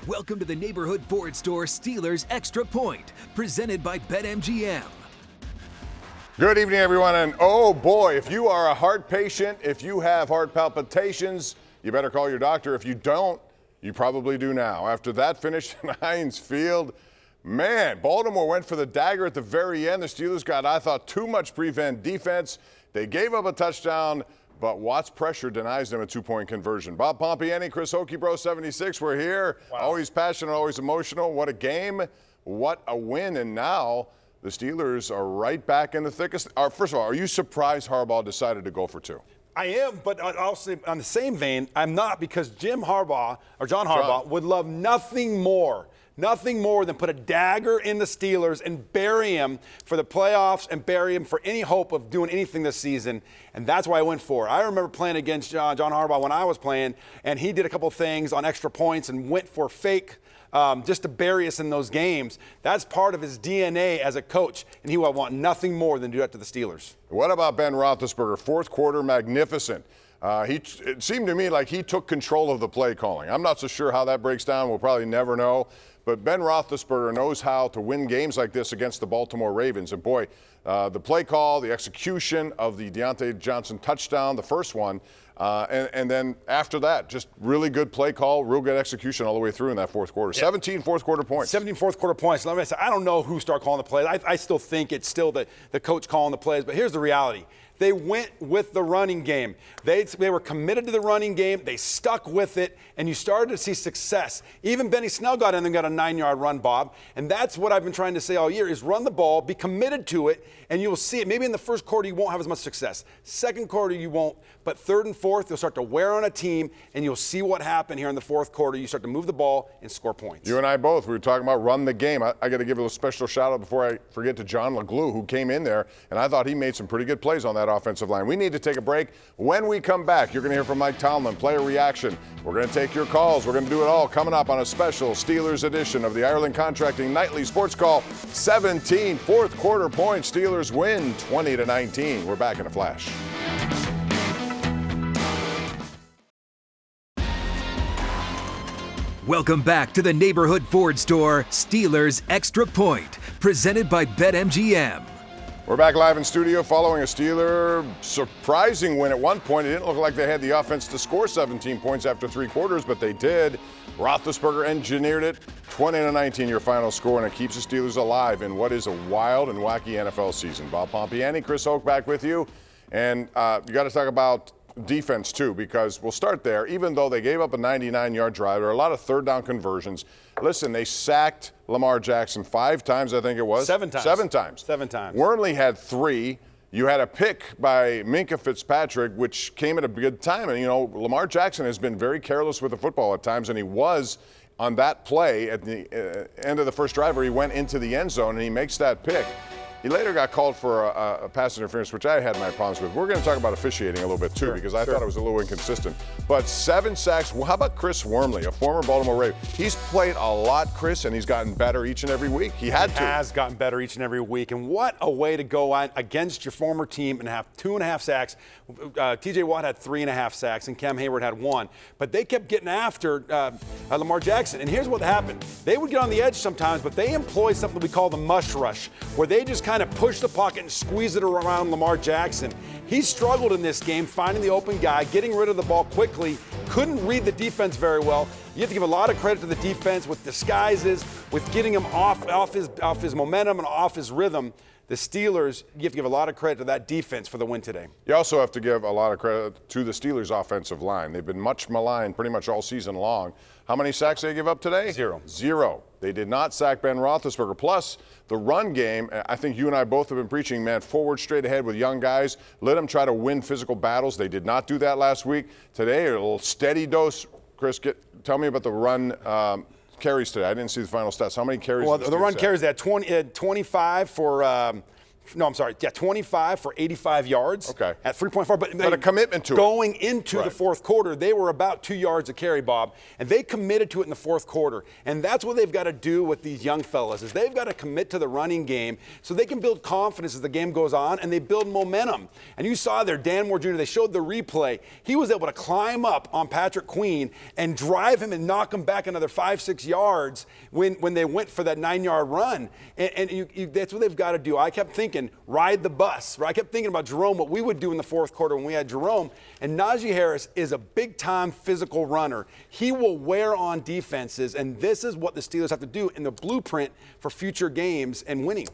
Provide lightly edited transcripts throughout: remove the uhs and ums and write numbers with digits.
Welcome to the Neighborhood Ford Store Steelers Extra Point, presented by BetMGM. Good evening, everyone. And oh boy, if you are a heart patient, if you have heart palpitations, you better call your doctor. If you don't, you probably do now. After that finish in Heinz Field, man, Baltimore went for the dagger at the very end. The Steelers got, I thought, too much prevent defense. They gave up a touchdown, but Watt's pressure denies them a two-point conversion. Bob Pompeani, Chris Hoke, Bro 76, we're here. Wow. Always passionate, always emotional. What a game. What a win. And now the Steelers are right back in the thickest. First of all, are you surprised Harbaugh decided to go for two? I am, but also on the same vein, I'm not, because John Harbaugh would love nothing more than put a dagger in the Steelers and bury him for the playoffs and bury him for any hope of doing anything this season. And that's why I went for it. I remember playing against John Harbaugh when I was playing, and he did a couple things on extra points and went for fake just to bury us in those games. That's part of his DNA as a coach, and he would want nothing more than do that to the Steelers. What about Ben Roethlisberger? Fourth quarter, magnificent. It seemed to me like he took control of the play calling. I'm not so sure how that breaks down. We'll probably never know. But Ben Roethlisberger knows how to win games like this against the Baltimore Ravens. And boy, the play call, the execution of the Deontay Johnson touchdown, the first one, and then after that, just really good play call, real good execution all the way through in that fourth quarter. Yeah. 17 fourth quarter points. 17 fourth quarter points. Let me say, I don't know who started calling the plays. I still think it's still the coach calling the plays. But here's the reality. They went with the running game. They were committed to the running game. They stuck with it, and you started to see success. Even Benny Snell got in and got a 9-yard run, Bob. And that's what I've been trying to say all year is run the ball, be committed to it, and you'll see it. Maybe in the first quarter you won't have as much success. Second quarter you won't. But third and fourth, you'll start to wear on a team, and you'll see what happened here in the fourth quarter. You start to move the ball and score points. You and I both, we were talking about run the game. I got to give a special shout-out before I forget to John LeGlue, who came in there, and I thought he made some pretty good plays on that offensive line. We need to take a break. When we come back, you're going to hear from Mike Tomlin, player reaction. We're going to take your calls. We're going to do it all coming up on a special Steelers edition of the Ireland Contracting Nightly Sports Call. 17 fourth quarter points. Steelers win 20-19. We're back in a flash. Welcome back to the Neighborhood Ford Store Steelers Extra Point, presented by BetMGM. We're back live in studio following a Steeler surprising win. At one point, it didn't look like they had the offense to score 17 points after three quarters, but they did. Roethlisberger engineered it. 20-19 your final score, and it keeps the Steelers alive in what is a wild and wacky NFL season. Bob Pompeani, Chris Hoke back with you. And you got to talk about defense, too, because we'll start there. Even though they gave up a 99-yard drive, there are a lot of third down conversions. Listen, they sacked Lamar Jackson 5 times, I think it was. 7 times. 7 times. 7 times. Wormley had 3. You had a pick by Minkah Fitzpatrick, which came at a good time. And, you know, Lamar Jackson has been very careless with the football at times, and he was on that play at the end of the first drive where he went into the end zone and he makes that pick. He later got called for a pass interference, which I had my problems with. We're going to talk about officiating a little bit, too, because I thought it was a little inconsistent. But 7 sacks. Well, how about Chris Wormley, a former Baltimore Raven? He's played a lot, Chris, and he's gotten better each and every week. He has gotten better each and every week. And what a way to go on against your former team and have 2.5 sacks. T.J. Watt had 3.5 sacks, and Cam Heyward had 1. But they kept getting after Lamar Jackson. And here's what happened. They would get on the edge sometimes, but they employ something we call the mush rush, where they just kind of push the pocket and squeeze it around Lamar Jackson. He struggled in this game, finding the open guy, getting rid of the ball quickly, couldn't read the defense very well. You have to give a lot of credit to the defense with disguises, with getting him off his momentum and off his rhythm. The Steelers, you have to give a lot of credit to that defense for the win today. You also have to give a lot of credit to the Steelers' offensive line. They've been much maligned pretty much all season long. How many sacks did they give up today? 0. They did not sack Ben Roethlisberger. Plus, the run game, I think you and I both have been preaching, man, forward straight ahead with young guys. Let them try to win physical battles. They did not do that last week. Today, a little steady dose. Chris, tell me about the run carries today. I didn't see the final stats. How many carries? Well, the run carries, they had 25 for No, I'm sorry. Yeah, 25 for 85 yards. Okay. At 3.4. But a commitment to it. Going into the fourth quarter, they were about 2 yards a carry, Bob, and they committed to it in the fourth quarter. And that's what they've got to do with these young fellas, is they've got to commit to the running game so they can build confidence as the game goes on, and they build momentum. And you saw there, Dan Moore Jr., they showed the replay. He was able to climb up on Patrick Queen and drive him and knock him back another 5-6 yards when they went for that 9-yard run. And that's what they've got to do. I kept thinking, ride the bus. Right? I kept thinking about Jerome, what we would do in the fourth quarter when we had Jerome. And Najee Harris is a big-time physical runner. He will wear on defenses, and this is what the Steelers have to do in the blueprint for future games and winning.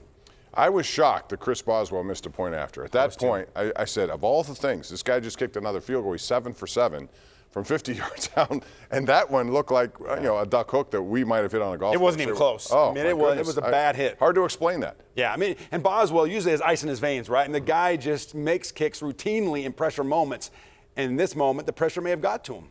I was shocked that Chris Boswell missed a point after. At that point, I said, of all the things, this guy just kicked another field goal. He's 7 for 7. From 50 yards out, and that one looked like a duck hook that we might have hit on a golf It wasn't even close. Oh, I mean, it was a bad hit. Hard to explain that. Yeah, I mean, and Boswell usually has ice in his veins, right? And the guy just makes kicks routinely in pressure moments. And in this moment, the pressure may have got to him.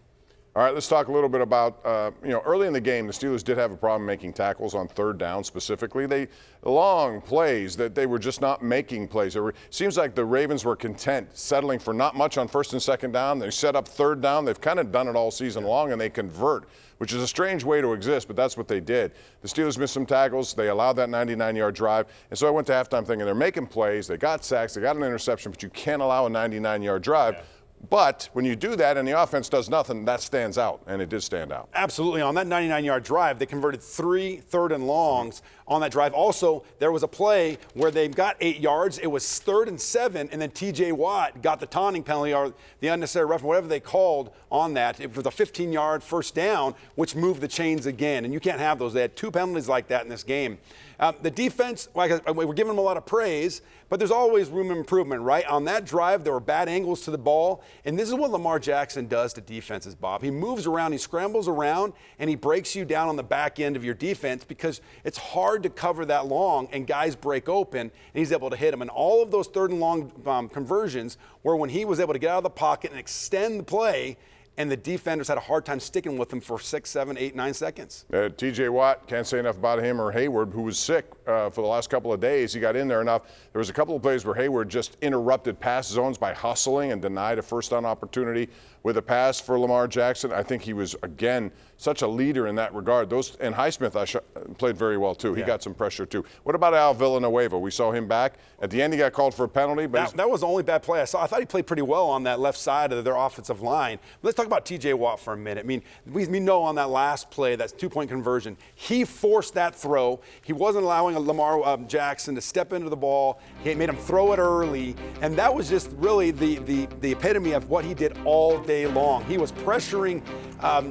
All right, let's talk a little bit about, early in the game, the Steelers did have a problem making tackles on third down specifically. Long plays that they were just not making plays. Seems like the Ravens were content settling for not much on first and second down. They set up third down. They've kind of done it all season long, and they convert, which is a strange way to exist, but that's what they did. The Steelers missed some tackles. They allowed that 99-yard drive. And so I went to halftime thinking they're making plays. They got sacks. They got an interception, but you can't allow a 99-yard drive. Yeah. But when you do that and the offense does nothing, that stands out, and it did stand out. Absolutely. On that 99-yard drive, they converted 3 third and longs on that drive. Also, there was a play where they got 8 yards. It was 3rd and 7, and then T.J. Watt got the taunting penalty or the unnecessary roughness, whatever they called on that. It was a 15-yard first down, which moved the chains again, and you can't have those. They had 2 penalties like that in this game. The defense, we're giving them a lot of praise, but there's always room for improvement, right? On that drive, there were bad angles to the ball, and this is what Lamar Jackson does to defenses, Bob. He moves around, he scrambles around, and he breaks you down on the back end of your defense because it's hard to cover that long, and guys break open, and he's able to hit them. And all of those third and long conversions were when he was able to get out of the pocket and extend the play, and the defenders had a hard time sticking with him for 6, 7, 8, 9 seconds. T.J. Watt, can't say enough about him, or Heyward, who was sick for the last couple of days. He got in there enough. There was a couple of plays where Heyward just interrupted pass zones by hustling and denied a first down opportunity with a pass for Lamar Jackson. I think he was, again, such a leader in that regard. And Highsmith played very well, too. He got some pressure, too. What about Al Villanueva? We saw him back. At the end, he got called for a penalty. But that was the only bad play I saw. I thought he played pretty well on that left side of their offensive line. Let's talk about T.J. Watt for a minute. I mean, we know on that last play, that 2-point conversion, he forced that throw. He wasn't allowing Lamar Jackson to step into the ball. He made him throw it early. And that was just really the epitome of what he did all day long. He was pressuring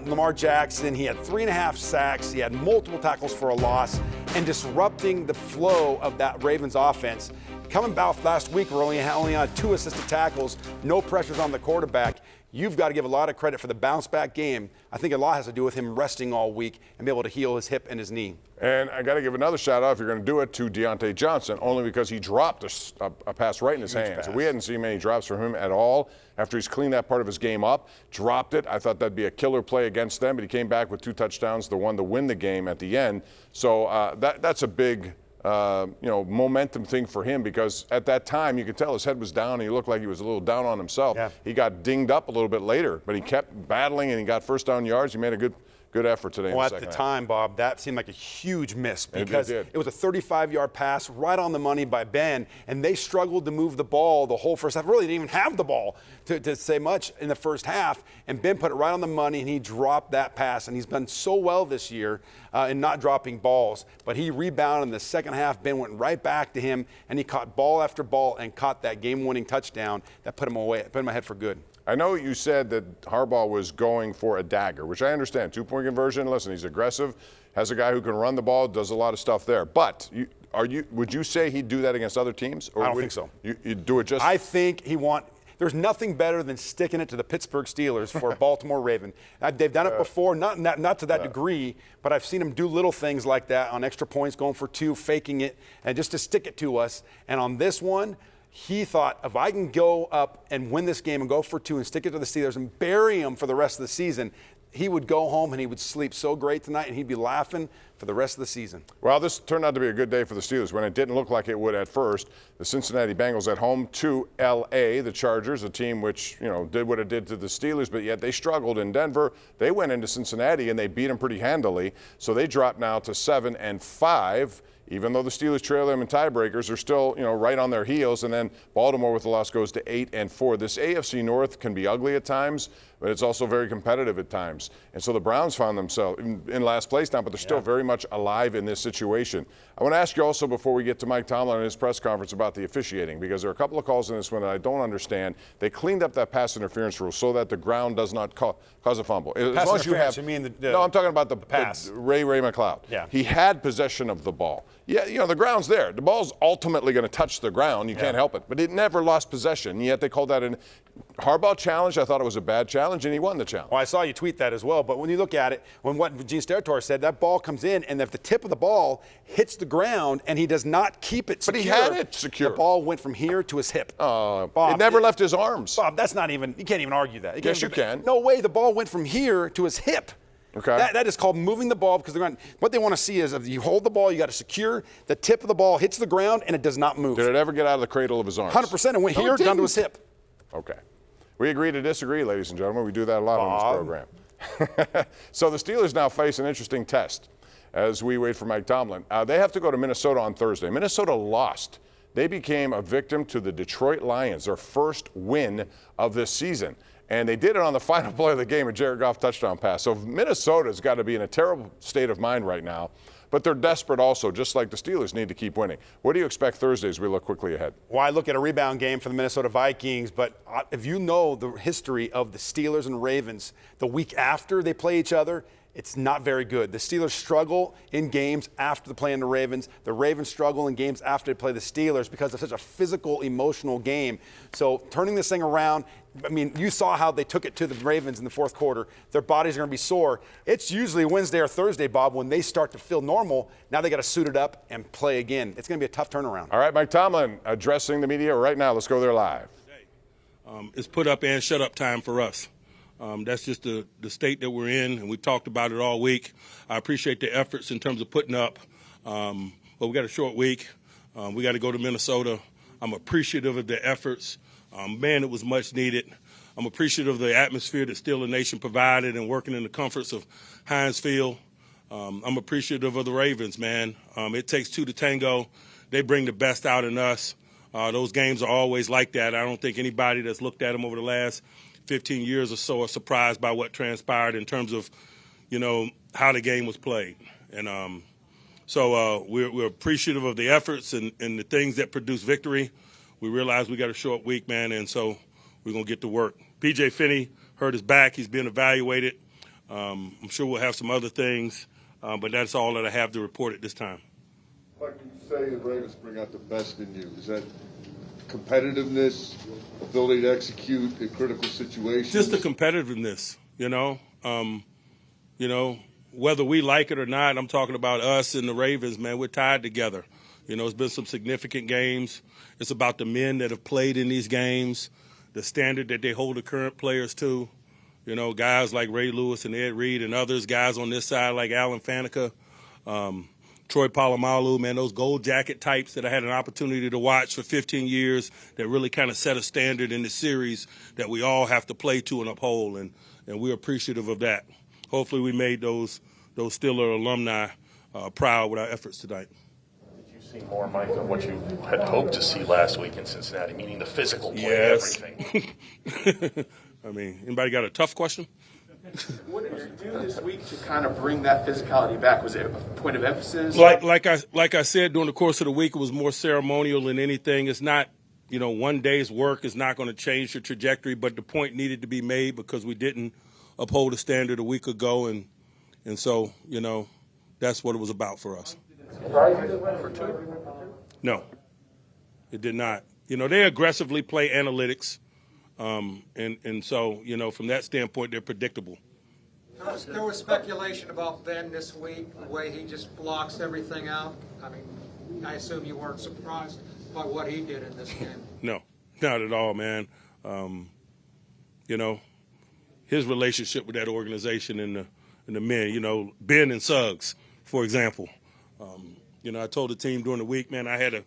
Lamar Jackson. He had 3.5 sacks. He had multiple tackles for a loss and disrupting the flow of that Ravens offense. Coming back last week, we're only on 2 assisted tackles, no pressures on the quarterback. You've got to give a lot of credit for the bounce-back game. I think a lot has to do with him resting all week and be able to heal his hip and his knee. And I got to give another shout-out, if you're going to do it, to Deontay Johnson, only because he dropped a pass right in his hands. We hadn't seen many drops from him at all after he's cleaned that part of his game up, dropped it. I thought that'd be a killer play against them, but he came back with 2 touchdowns, the one to win the game at the end. So that's a big momentum thing for him, because at that time you could tell his head was down and he looked like he was a little down on himself. Yeah. He got dinged up a little bit later, but he kept battling and he got first down yards. He made a good effort today. Well, at the time, Bob, that seemed like a huge miss because it was a 35-yard pass right on the money by Ben, and they struggled to move the ball the whole first half. Really didn't even have the ball to say much in the first half, and Ben put it right on the money, and he dropped that pass. And he's done so well this year in not dropping balls, but he rebounded in the second half. Ben went right back to him, and he caught ball after ball and caught that game-winning touchdown that put him ahead for good. I know you said that Harbaugh was going for a dagger, which I understand. 2-point conversion. Listen, he's aggressive, has a guy who can run the ball, does a lot of stuff there. But would you say he'd do that against other teams? Or I don't think so. You'd do it just? I think there's nothing better than sticking it to the Pittsburgh Steelers for a Baltimore Raven. They've done it before, not to that degree, but I've seen them do little things like that on extra points, going for 2, faking it, and just to stick it to us. And on this one, he thought, if I can go up and win this game and go for 2 and stick it to the Steelers and bury them for the rest of the season, he would go home and he would sleep so great tonight, and he'd be laughing for the rest of the season. Well, this turned out to be a good day for the Steelers when it didn't look like it would at first. The Cincinnati Bengals at home to L.A., the Chargers, a team which, did what it did to the Steelers, but yet they struggled in Denver. They went into Cincinnati and they beat them pretty handily. So they dropped now to 7-5. Even though the Steelers trail them in tiebreakers, they're still, right on their heels. And then Baltimore with the loss goes to 8-4. This AFC North can be ugly at times, but it's also very competitive at times. And so the Browns found themselves in last place now, but they're still very much alive in this situation. I want to ask you also before we get to Mike Tomlin and his press conference about the officiating, because there are a couple of calls in this one that I don't understand. They cleaned up that pass interference rule so that the ground does not cause a fumble. As pass long as you have, you mean no, I'm talking about the pass. Ray McLeod. Yeah. He had possession of the ball. Yeah, the ground's there. The ball's ultimately going to touch the ground. You can't help it. But it never lost possession, yet they called that an Harbaugh challenge. I thought it was a bad challenge, and he won the challenge. Well, I saw you tweet that as well. But when you look at it, what Gene Steratore said, that ball comes in, and if the tip of the ball hits the ground and he does not keep it secure. But he had it secure. The ball went from here to his hip. Bob, it never left his arms. Bob, that's not even – you can't even argue that. Yes, you can. No way. The ball went from here to his hip. Okay. That is called moving the ball because what they want to see is if you hold the ball, you got to secure the tip of the ball hits the ground and it does not move. Did it ever get out of the cradle of his arms? 100%. It went here down to his hip. Okay. We agree to disagree, ladies and gentlemen. We do that a lot on this program. So the Steelers now face an interesting test as we wait for Mike Tomlin. They have to go to Minnesota on Thursday. Minnesota lost. They became a victim to the Detroit Lions, their first win of this season. And they did it on the final play of the game, a Jared Goff touchdown pass. So Minnesota's got to be in a terrible state of mind right now. But they're desperate also, just like the Steelers need to keep winning. What do you expect Thursday as we look quickly ahead? Well, I look at a rebound game for the Minnesota Vikings, but if you know the history of the Steelers and Ravens, the week after they play each other, it's not very good. The Steelers struggle in games after they play in the Ravens. The Ravens struggle in games after they play the Steelers because it's such a physical, emotional game. So turning this thing around, I mean, you saw how they took it to the Ravens in the fourth quarter. Their bodies are going to be sore. It's usually Wednesday or Thursday, Bob, when they start to feel normal. Now they got to suit it up and play again. It's going to be a tough turnaround. All right, Mike Tomlin addressing the media right now. Let's go there live. It's put up and shut up time for us. That's just the state that we're in, and we've talked about it all week. I appreciate the efforts in terms of putting up, but we got a short week. We got to go to Minnesota. I'm appreciative of the efforts. Man, it was much needed. I'm appreciative of the atmosphere that Steeler Nation provided and working in the comforts of Heinz Field. I'm appreciative of the Ravens, man. It takes two to tango. They bring the best out in us. Those games are always like that. I don't think anybody that's looked at them over the last 15 years or so are surprised by what transpired in terms of, how the game was played. And so we're appreciative of the efforts and the things that produce victory. We realize we got a short week, man, and so we're going to get to work. P.J. Finney hurt his back. He's being evaluated. I'm sure we'll have some other things, but that's all that I have to report at this time. Like you say, the Ravens bring out the best in you. Is that competitiveness, ability to execute in critical situations? Just the competitiveness, whether we like it or not, I'm talking about us and the Ravens, man, we're tied together. It's been some significant games. It's about the men that have played in these games, the standard that they hold the current players to. Guys like Ray Lewis and Ed Reed and others, guys on this side like Alan Faneca, Troy Polamalu, man, those gold jacket types that I had an opportunity to watch for 15 years that really kind of set a standard in the series that we all have to play to and uphold, and we're appreciative of that. Hopefully we made those Steeler alumni proud with our efforts tonight. Did you see more, Mike, of what you had hoped to see last week in Cincinnati, meaning the physical play, everything? I mean, anybody got a tough question? What did you do this week to kind of bring that physicality back? Was it a point of emphasis? Like I said, during the course of the week, it was more ceremonial than anything. It's not, one day's work is not going to change the trajectory, but the point needed to be made because we didn't uphold a standard a week ago, and so, that's what it was about for us. No, it did not. They aggressively play analytics. And so, from that standpoint, they're predictable. There was speculation about Ben this week, the way he just blocks everything out. I mean, I assume you weren't surprised by what he did in this game. No, not at all, man. his relationship with that organization and the men. You know, Ben and Suggs, for example. You know, I told the team during the week, man, I had a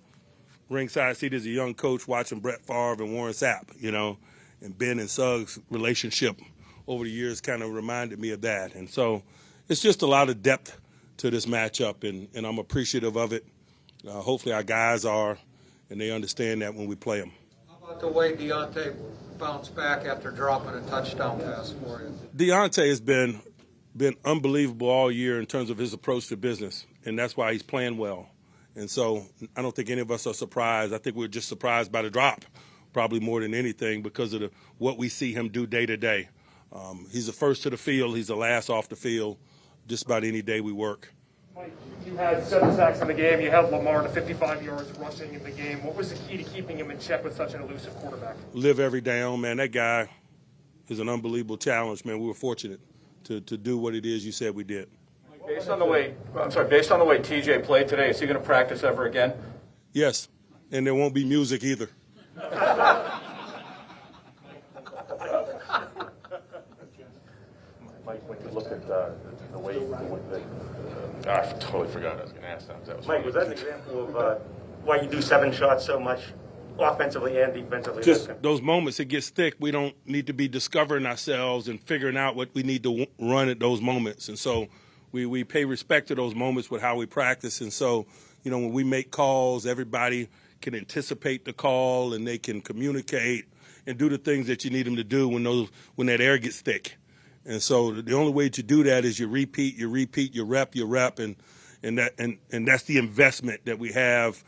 ringside seat as a young coach watching Brett Favre and Warren Sapp, you know, and Ben and Suggs' relationship over the years kind of reminded me of that. And so it's just a lot of depth to this matchup, and I'm appreciative of it. Hopefully our guys are, and they understand that when we play them. How about the way Deontay bounced back after dropping a touchdown pass for you? Deontay has been unbelievable all year in terms of his approach to business, and that's why he's playing well. And so I don't think any of us are surprised. I think we're just surprised by the drop, probably more than anything, because of what we see him do day to day. He's the first to the field. He's the last off the field just about any day we work. Mike, you had 7 sacks in the game. You held Lamar to 55 yards rushing in the game. What was the key to keeping him in check with such an elusive quarterback? Live every down, man. That guy is an unbelievable challenge, man. We were fortunate to do what it is you said we did. Based on the way TJ played today, is he going to practice ever again? Yes, and there won't be music either. Mike, when you look at the way I totally forgot I was going to ask that. Mike, was that an example of why you do 7 shots so much, offensively and defensively? Just those moments, it gets thick. We don't need to be discovering ourselves and figuring out what we need to run at those moments. And so we pay respect to those moments with how we practice. And so, you know, when we make calls, everybody can anticipate the call and they can communicate and do the things that you need them to do when that air gets thick. And so the only way to do that is you repeat, you rep, and that's the investment that we have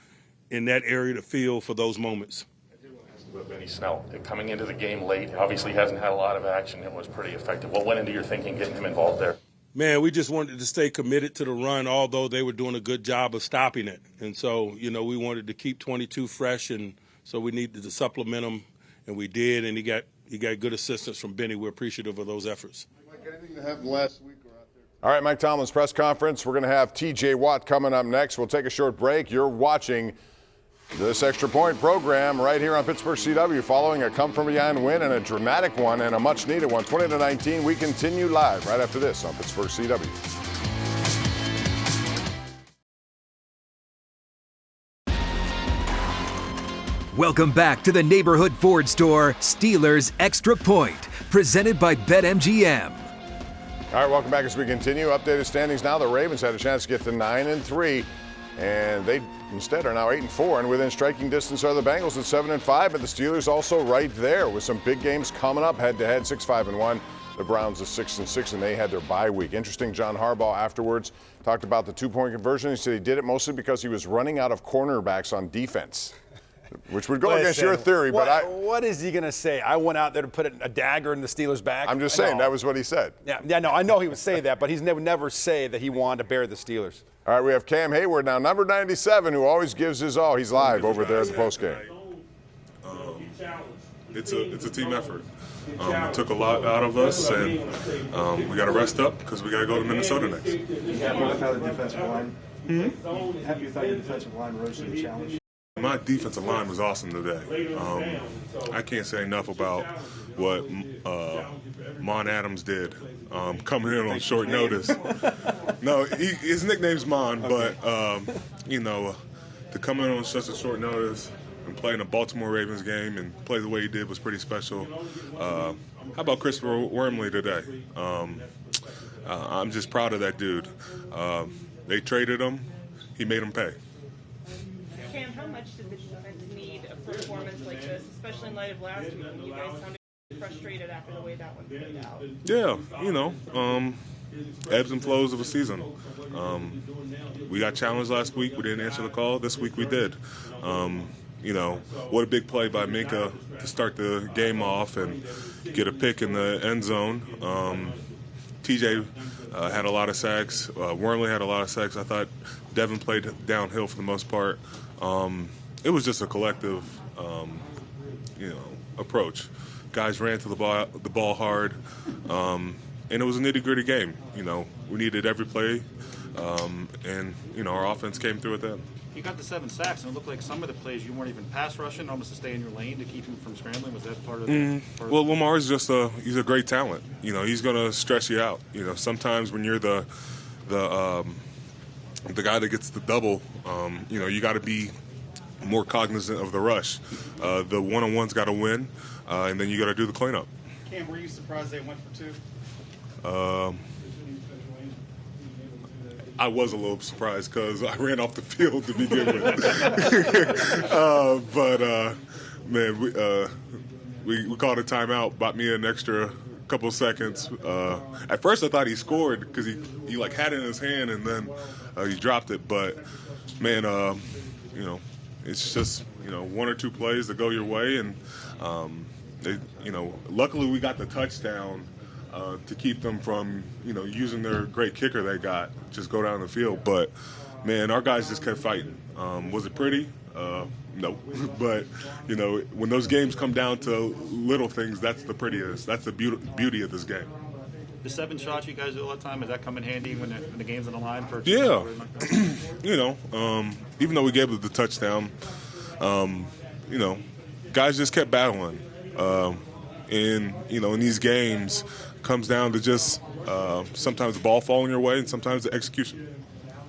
in that area of the field for those moments. I did want to ask about Benny Snell. Coming into the game late, obviously hasn't had a lot of action and was pretty effective. What went into your thinking getting him involved there? Man, we just wanted to stay committed to the run, although they were doing a good job of stopping it. And so, you know, we wanted to keep 22 fresh, and so we needed to supplement him, and we did, and he got good assistance from Benny. We're appreciative of those efforts. Mike, anything that happened last week or out there? All right, Mike Tomlin's press conference. We're going to have TJ Watt coming up next. We'll take a short break. You're watching this Extra Point program right here on Pittsburgh CW, following a come-from-behind win and a dramatic one and a much-needed one, 20-19. We continue live right after this on Pittsburgh CW. Welcome back to the Neighborhood Ford Store Steelers Extra Point, presented by BetMGM. All right, welcome back as we continue. Updated standings now. The Ravens had a chance to get to 9-3, and they instead are now 8-4, and within striking distance are the Bengals at 7-5, but the Steelers also right there with some big games coming up head-to-head, 6-5-1. The Browns are 6-6, and they had their bye week. Interesting, John Harbaugh afterwards talked about the two-point conversion. He said he did it mostly because he was running out of cornerbacks on defense, which would go against your theory. What is he going to say? I went out there to put a dagger in the Steelers' back? I'm just saying that was what he said. Yeah, no, I know he would say that, but he's never say that he wanted to bear the Steelers. All right, we have Cam Heyward now, number 97, who always gives his all. He's live over there at the postgame. It's a team effort. It took a lot out of us, and we got to rest up because we got to go to Minnesota next. Happy with how the defensive line? Happy with how your defensive line rose to the challenge? My defensive line was awesome today. I can't say enough about what Mon Adams did coming in on short notice. No, his nickname's Mon, but, to come in on such a short notice and play in a Baltimore Ravens game and play the way he did was pretty special. How about Chris Wormley today? I'm just proud of that dude. They traded him. He made him pay. Cam, how much did the defense need a performance like this, especially in light of last week when you guys sounded frustrated after the way that one played out? Yeah, ebbs and flows of a season. We got challenged last week. We didn't answer the call. This week we did. What a big play by Minka to start the game off and get a pick in the end zone. TJ had a lot of sacks. Wormley had a lot of sacks. I thought Devin played downhill for the most part. It was just a collective, approach. Guys ran to the ball hard, and it was a nitty-gritty game. We needed every play, and our offense came through at that. You got the 7 sacks, and it looked like some of the plays you weren't even pass rushing, almost to stay in your lane to keep him from scrambling. Was that part of the Well, Lamar's just he's a great talent. You know, he's going to stress you out. You know, sometimes when you're the guy that gets the double, you know, you got to be more cognizant of the rush. The one-on-one's got to win, and then you got to do the cleanup. Cam, were you surprised they went for 2? I was a little surprised because I ran off the field to begin with. But man, we called a timeout, bought me an extra couple of seconds. At first I thought he scored because he like had it in his hand and then he dropped it. But man, you know, it's just, you know, 1 or 2 plays that go your way, and you know, luckily we got the touchdown to keep them from, you know, using their great kicker they got, just go down the field. But man, our guys just kept fighting. Was it pretty? No. But you know, when those games come down to little things, that's the prettiest. That's the beauty of this game. The 7 shots you guys do all the time, does that come in handy when the game's on the line? Yeah. You know, even though we gave it the touchdown, you know, guys just kept battling. And, you know, in these games, comes down to just sometimes the ball falling your way and sometimes the execution.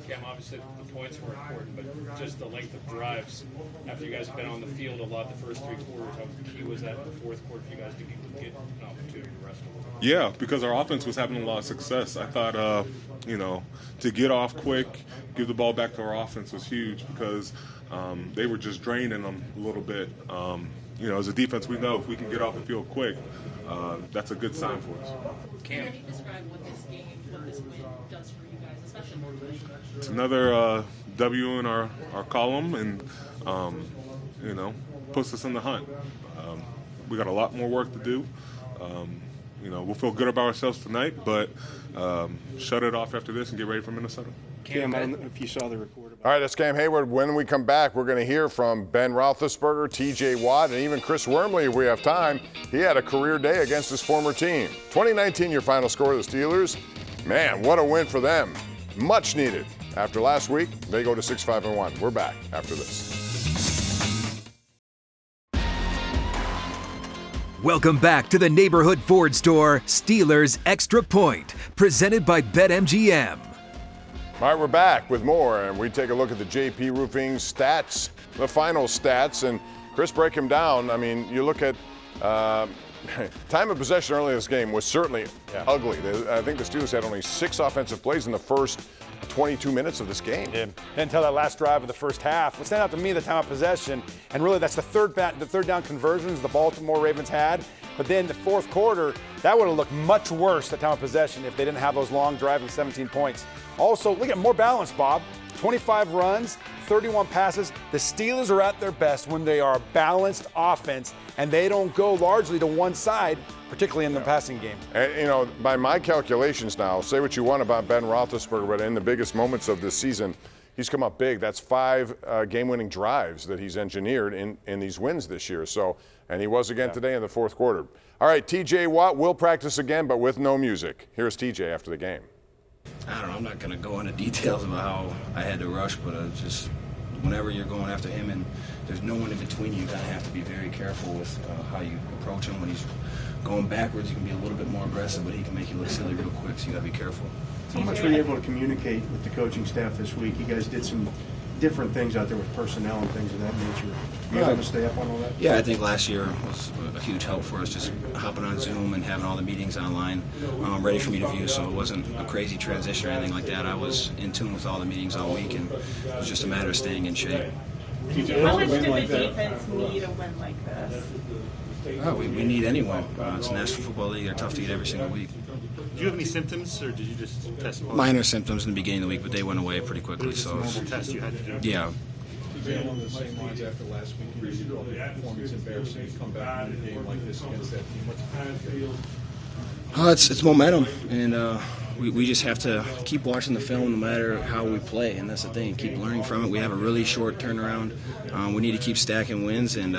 Cam, obviously the points were important, but just the length of drives after you guys have been on the field a lot the first 3 quarters, how key was that in the fourth quarter for you guys to get an opportunity to rest? Yeah, because our offense was having a lot of success. I thought, you know, to get off quick, give the ball back to our offense was huge because they were just draining them a little bit. You know, as a defense, we know if we can get off the field quick, that's a good sign for us. Can you describe what this game, what this win does for you guys, especially? It's another W in our column, and you know, puts us in the hunt. We got a lot more work to do. You know, we'll feel good about ourselves tonight, but shut it off after this and get ready for Minnesota. Cam, I don't know if you saw the report. All right, that's Cam Heyward. When we come back, we're going to hear from Ben Roethlisberger, T.J. Watt, and even Chris Wormley if we have time. He had a career day against his former team. 2019, your final score of the Steelers. Man, what a win for them. Much needed. After last week, they go to 6-5-1. We're back after this. Welcome back to the Neighborhood Ford Store Steelers Extra Point, presented by BetMGM. All right, we're back with more, and we take a look at the JP Roofing stats, the final stats, and Chris, break them down. I mean, you look at time of possession early in this game was certainly ugly. I think the Steelers had only 6 offensive plays in the first 22 minutes of this game. Yeah. Until that last drive of the first half. What stands out to me, the time of possession, and really that's the third down conversions the Baltimore Ravens had. But then the fourth quarter, that would have looked much worse, the time of possession, if they didn't have those long drives and 17 points. Also, look at more balance, Bob. 25 runs, 31 passes. The Steelers are at their best when they are a balanced offense and they don't go largely to one side, particularly in the passing game. And, you know, by my calculations now, say what you want about Ben Roethlisberger, but in the biggest moments of this season, he's come up big. That's 5 game-winning drives that he's engineered in these wins this year. So, and he was again today in the fourth quarter. All right, T.J. Watt will practice again, but with no music. Here's T.J. after the game. I don't know. I'm not going to go into details about how I had to rush, but just whenever you're going after him and there's no one in between you, you kind of have to be very careful with how you approach him. When he's going backwards, you can be a little bit more aggressive, but he can make you look silly real quick, so you got to be careful. How much were you able to communicate with the coaching staff this week? You guys did some different things out there with personnel and things of that nature. Were you able to stay up on all that? Yeah, I think last year was a huge help for us, just hopping on Zoom and having all the meetings online ready for me to view, so it wasn't a crazy transition or anything like that. I was in tune with all the meetings all week, and it was just a matter of staying in shape. How much did the defense need a win like this? Oh, we need any win. It's a National Football League. They're tough to get every single week. Did you have any symptoms, or did you just test positive? Minor symptoms in the beginning of the week, but they went away pretty quickly. Was So a normal test you had to do? Yeah. Along the same lines after last week, you called the performance embarrassing to come back in a game like this against that team. What's It's momentum, and we just have to keep watching the film no matter how we play, and that's the thing. Keep learning from it. We have a really short turnaround. We need to keep stacking wins, and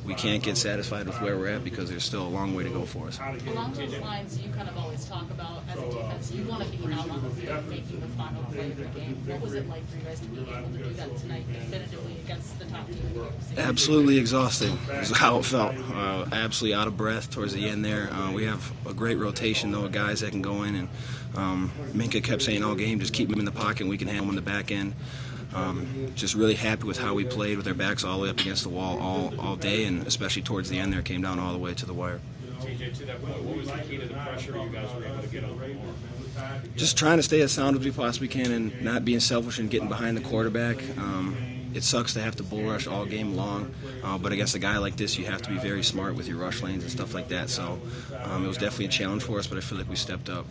we can't get satisfied with where we're at because there's still a long way to go for us. Along those lines, you kind of always talk about, as a defense, you want to be out on the field making the final play of the game. What was it like for you guys to be able to do that tonight definitively against the top team in the UFC? Absolutely exhausting is how it felt. Absolutely out of breath towards the end there. We have a great rotation, though, of guys that can go in. And Minka kept saying all game, just keep him in the pocket and we can handle him in the back end. Just really happy with how we played with our backs all the way up against the wall all day, and especially towards the end there, came down all the way to the wire. TJ, to that point, what was the key to the pressure you guys were able to get on the ball? Just trying to stay as sound as we possibly can and not being selfish and getting behind the quarterback. It sucks to have to bull rush all game long, but against a guy like this, you have to be very smart with your rush lanes and stuff like that. So it was definitely a challenge for us, but I feel like we stepped up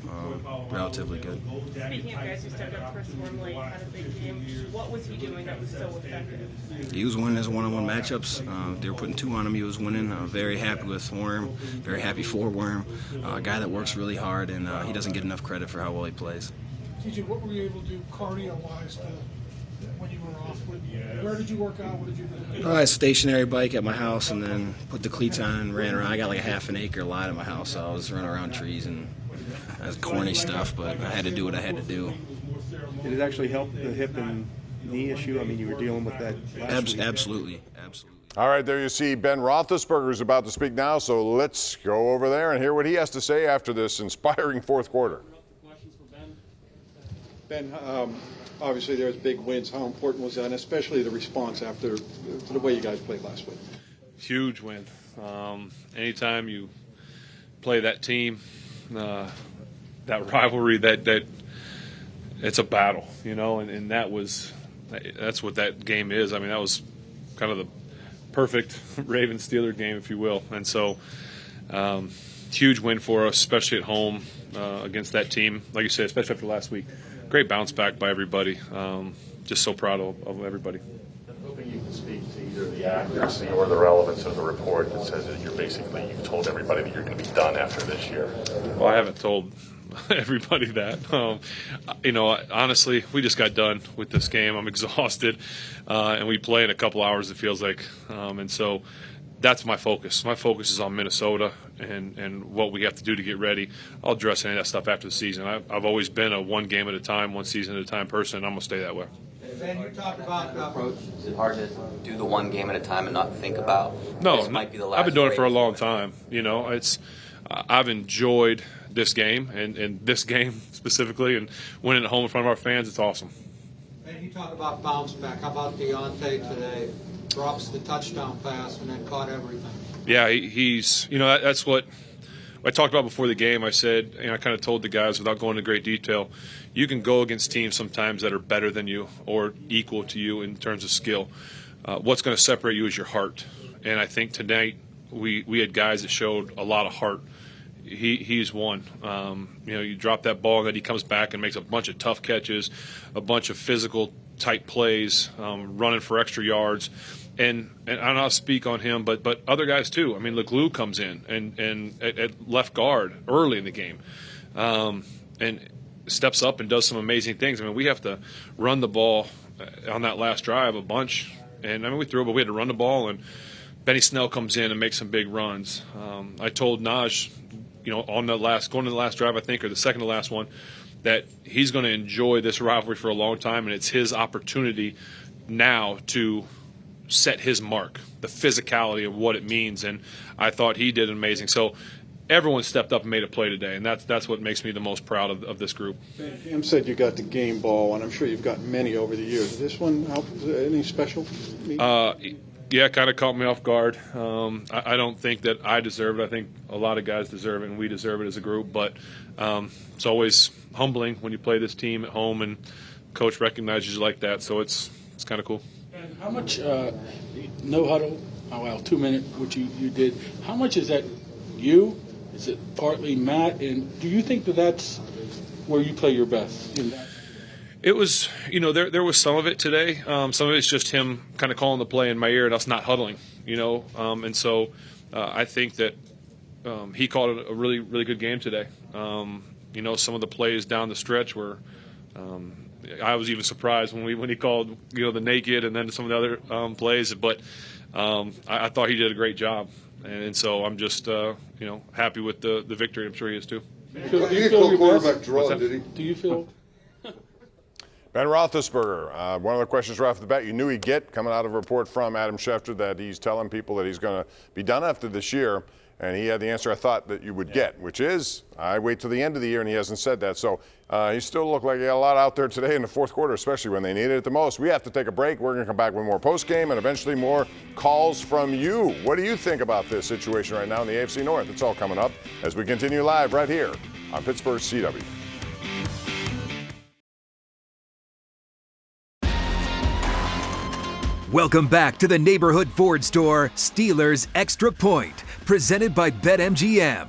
relatively good. Speaking of guys who stepped up, Chris Wormley had a big game. What was he doing that was so effective? He was winning his one-on-one matchups. They were putting 2 on him. He was winning. Very happy with Worm. Very happy for Worm. A guy that works really hard, and he doesn't get enough credit for how well he plays. TJ, what were you able to do cardio-wise when you were off? Where did you work out? What did you do? I had a stationary bike at my house and then put the cleats on and ran around. I got like a half an acre lot at my house, so I was running around trees and that's corny stuff, but I had to do what I had to do. Did it actually help the hip and knee issue? I mean, you were dealing with that last week. Absolutely. All right, there you see Ben Roethlisberger is about to speak now, so let's go over there and hear what he has to say after this inspiring fourth quarter. Ben, obviously there's big wins. How important was that, and especially the response after the way you guys played last week? Huge win. Anytime you play that team, that rivalry, that it's a battle, and that's what that game is. I mean, that was kind of the perfect Ravens-Steelers game, if you will. And so, huge win for us, especially at home against that team. Like you said, especially after last week. Great bounce back by everybody. Just so proud of everybody. I'm hoping you can speak to either the accuracy or the relevance of the report that says that you've told everybody that you're going to be done after this year. Well, I haven't told everybody that. Honestly, we just got done with this game. I'm exhausted, and we play in a couple hours, it feels like. And so that's my focus. My focus is on Minnesota and what we have to do to get ready. I'll address any of that stuff after the season. I've always been a one game at a time, one season at a time person, and I'm going to stay that way. Ben, you talked about approach. Is it hard to do the one game at a time and not think about this might be the last? I've been doing it for a long time. I've enjoyed this game and this game specifically, and winning at home in front of our fans. It's awesome. Ben, you talk about bounce back. How about Deontay today? Drops the touchdown pass and then caught everything. Yeah, he's that's what I talked about before the game. I said, I kind of told the guys without going into great detail, you can go against teams sometimes that are better than you or equal to you in terms of skill. What's going to separate you is your heart. And I think tonight we had guys that showed a lot of heart. He's one. You drop that ball and then he comes back and makes a bunch of tough catches, a bunch of physical type plays, running for extra yards. And I'll speak on him, but other guys too. I mean, Leglue comes in and at left guard early in the game, and steps up and does some amazing things. I mean, we have to run the ball on that last drive a bunch, and I mean we threw it, but we had to run the ball. And Benny Snell comes in and makes some big runs. I told Naj, going to the last drive, I think, or the second to last one, that he's going to enjoy this rivalry for a long time, and it's his opportunity now to set his mark, the physicality of what it means, and I thought he did amazing. So everyone stepped up and made a play today, and that's what makes me the most proud of this group. Ham said you got the game ball, and I'm sure you've got many over the years. Is this one any special? Yeah, kind of caught me off guard. I don't think that I deserve it. I think a lot of guys deserve it, and we deserve it as a group. But it's always humbling when you play this team at home, and coach recognizes you like that. So it's kind of cool. And how much no huddle? 2 minute, which you did. How much is that you? Is it partly Matt? And do you think that's where you play your best? It was, there was some of it today. Some of it's just him kind of calling the play in my ear and us not huddling, and so I think that he called it a really, really good game today. Some of the plays down the stretch were I was even surprised when he called, the naked and then some of the other plays. But I thought he did a great job. And so I'm just, happy with the victory. I'm sure he is too. Do you feel quarterback draw, did he? Do you feel? Ben Roethlisberger, one of the questions right off the bat you knew he'd get coming out of a report from Adam Schefter that he's telling people that he's going to be done after this year. And he had the answer I thought that you would get, which is, I wait till the end of the year, and he hasn't said that. So he still looked like he had a lot out there today in the fourth quarter, especially when they needed it the most. We have to take a break. We're going to come back with more postgame and eventually more calls from you. What do you think about this situation right now in the AFC North? It's all coming up as we continue live right here on Pittsburgh CW. Welcome back to the Neighborhood Ford Store Steelers Extra Point, presented by BetMGM.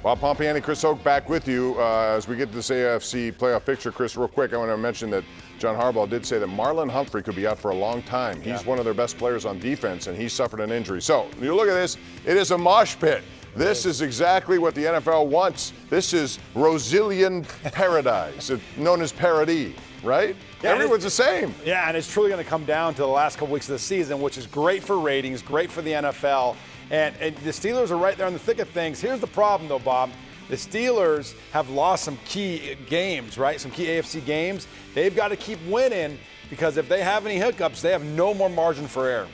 Well, Pompeani, Chris Hoke back with you as we get to this AFC playoff picture. Chris, real quick, I want to mention that John Harbaugh did say that Marlon Humphrey could be out for a long time. He's one of their best players on defense, and he suffered an injury. So, you look at this, it is a mosh pit. This is exactly what the NFL wants. This is Rosilian paradise, known as paradis, right? Yeah, everyone's the same. Yeah, and it's truly going to come down to the last couple weeks of the season, which is great for ratings, great for the NFL. And the Steelers are right there in the thick of things. Here's the problem, though, Bob. The Steelers have lost some key games, right? Some key AFC games. They've got to keep winning because if they have any hiccups, they have no more margin for error.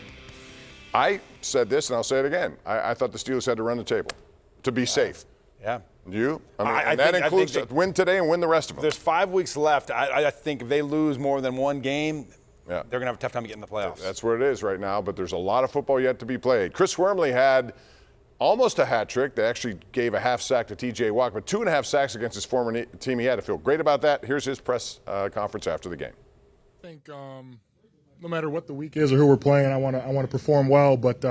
I said this, and I'll say it again. I thought the Steelers had to run the table to be safe. Yeah. Do you? And that includes win today and win the rest of them. There's 5 weeks left. I think if they lose more than one game, they're going to have a tough time getting the playoffs. That's where it is right now, but there's a lot of football yet to be played. Chris Wormley had almost a hat trick. They actually gave a half sack to T.J. Watt, but 2.5 sacks against his former team. He had to feel great about that. Here's his press conference after the game. I think no matter what the week is or who we're playing, I want to perform well, but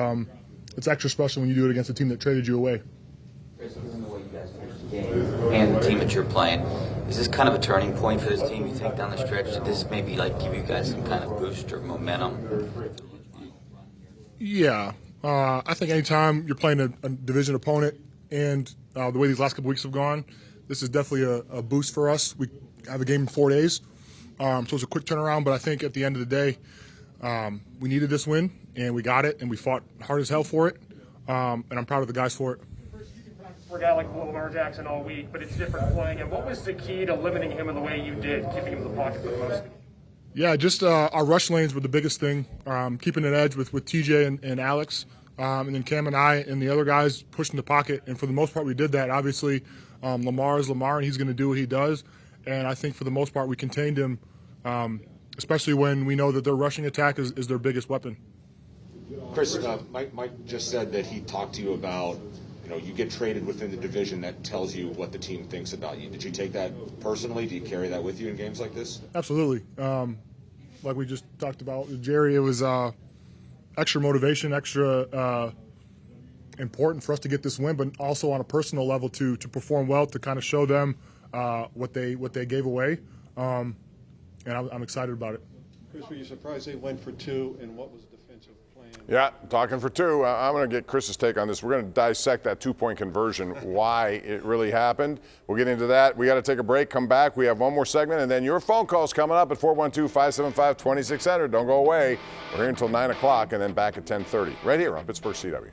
it's extra special when you do it against a team that traded you away. Given the way you guys finished the game and the team that you're playing, is this kind of a turning point for this team, you think, down the stretch? Did this maybe give you guys some kind of boost or momentum? Yeah. I think anytime you're playing a division opponent and the way these last couple weeks have gone, this is definitely a boost for us. We have a game in 4 days, so it's a quick turnaround, but I think at the end of the day, we needed this win, and we got it, and we fought hard as hell for it, and I'm proud of the guys for it. For a guy like Lamar Jackson all week, but it's different playing him. What was the key to limiting him in the way you did, keeping him in the pocket for the most? Yeah, just our rush lanes were the biggest thing, keeping an edge with TJ and Alex, and then Cam and I and the other guys pushing the pocket, and for the most part we did that. Obviously, Lamar is Lamar, and he's going to do what he does, and I think for the most part we contained him, especially when we know that their rushing attack is their biggest weapon. Chris, Mike just said that he talked to you about, you get traded within the division. That tells you what the team thinks about you. Did you take that personally? Do you carry that with you in games like this? Absolutely. Like we just talked about with Jerry, it was extra motivation, extra important for us to get this win, but also on a personal level to perform well, to kind of show them what they gave away. And I'm excited about it. Chris, were you surprised they went for 2, and what was the defensive plan? Yeah, talking for 2. I'm going to get Chris's take on this. We're going to dissect that 2-point conversion, why it really happened. We'll get into that. We got to take a break, come back. We have one more segment, and then your phone calls coming up at 412-575-2600. Don't go away. We're here until 9 o'clock, and then back at 10:30, right here on Pittsburgh CW.